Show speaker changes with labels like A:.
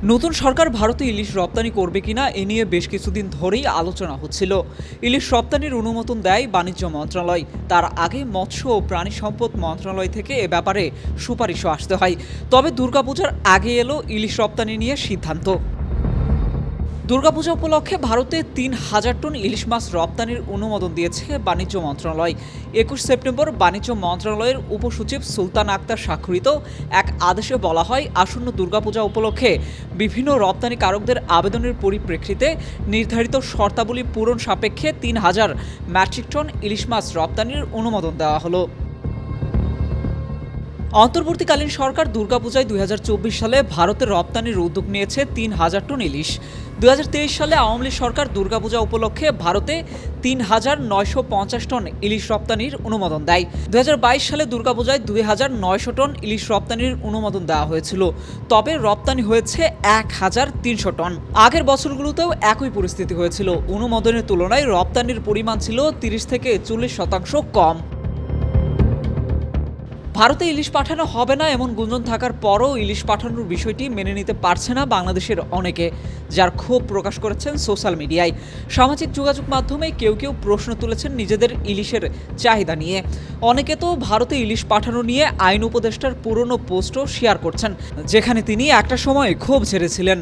A: নতুন সরকার ভারতে ইলিশ রপ্তানি করবে কিনা এ নিয়ে বেশ কিছুদিন ধরেই আলোচনা হচ্ছিল। ইলিশ রপ্তানির অনুমোদন দেয় বাণিজ্য মন্ত্রণালয়। তার আগে মৎস্য ও প্রাণী সম্পদ মন্ত্রণালয় থেকে এ ব্যাপারে সুপারিশও আসতে হয়। তবে দুর্গাপূজার আগে এলো ইলিশ রপ্তানি নিয়ে সিদ্ধান্ত। দুর্গাপূজা উপলক্ষে ভারতে ৩,০০০ টন ইলিশ মাছ রপ্তানির অনুমোদন দিয়েছে বাণিজ্য মন্ত্রণালয়। ২১ সেপ্টেম্বর বাণিজ্য মন্ত্রণালয়ের উপসচিব সুলতান আক্তার স্বাক্ষরিত এক আদেশে বলা হয়, আসন্ন দুর্গাপূজা উপলক্ষে বিভিন্ন রপ্তানিকারকদের আবেদনের পরিপ্রেক্ষিতে নির্ধারিত শর্তাবলী পূরণ সাপেক্ষে ৩,০০০ মেট্রিক টন ইলিশ মাছ রপ্তানির অনুমোদন দেওয়া হলো। অন্তর্বর্তীকালীন সরকার দুর্গাপূজায় ২০২৪ সালে ভারতে রপ্তানির উদ্যোগ নিয়েছে ৩,০০০ টন ইলিশ। ২০২৩ সালে আওয়ামী লীগ সরকার দুর্গাপূজা উপলক্ষে ভারতে ৩,৯৫০ টন ইলিশ রপ্তানির অনুমোদন দেয়। ২০২২ সালে দুর্গাপূজায় ২,৯০০ টন ইলিশ রপ্তানির অনুমোদন দেওয়া হয়েছিল। তবে রপ্তানি হয়েছে ১,৩০০ টন। আগের বছরগুলোতেও একই পরিস্থিতি হয়েছিল। অনুমোদনের তুলনায় রপ্তানির পরিমাণ ছিল ৩০ থেকে ৪০% কম। ভারতে ইলিশ পাঠানো হবে না এমন গুঞ্জন থাকার পরও ইলিশ পাঠানোর বিষয়টি মেনে নিতে পারছে না বাংলাদেশের অনেকে, যার ক্ষোভ প্রকাশ করেছেন সোশ্যাল মিডিয়ায়। সামাজিক যোগাযোগ মাধ্যমে কেউ কেউ প্রশ্ন তুলেছেন নিজেদের ইলিশের চাহিদা নিয়ে। অনেকে তো ভারতে ইলিশ পাঠানো নিয়ে আইন উপদেষ্টার পুরনো পোস্টও শেয়ার করছেন, যেখানে তিনি একটা সময় ক্ষোভ ঝেড়েছিলেন।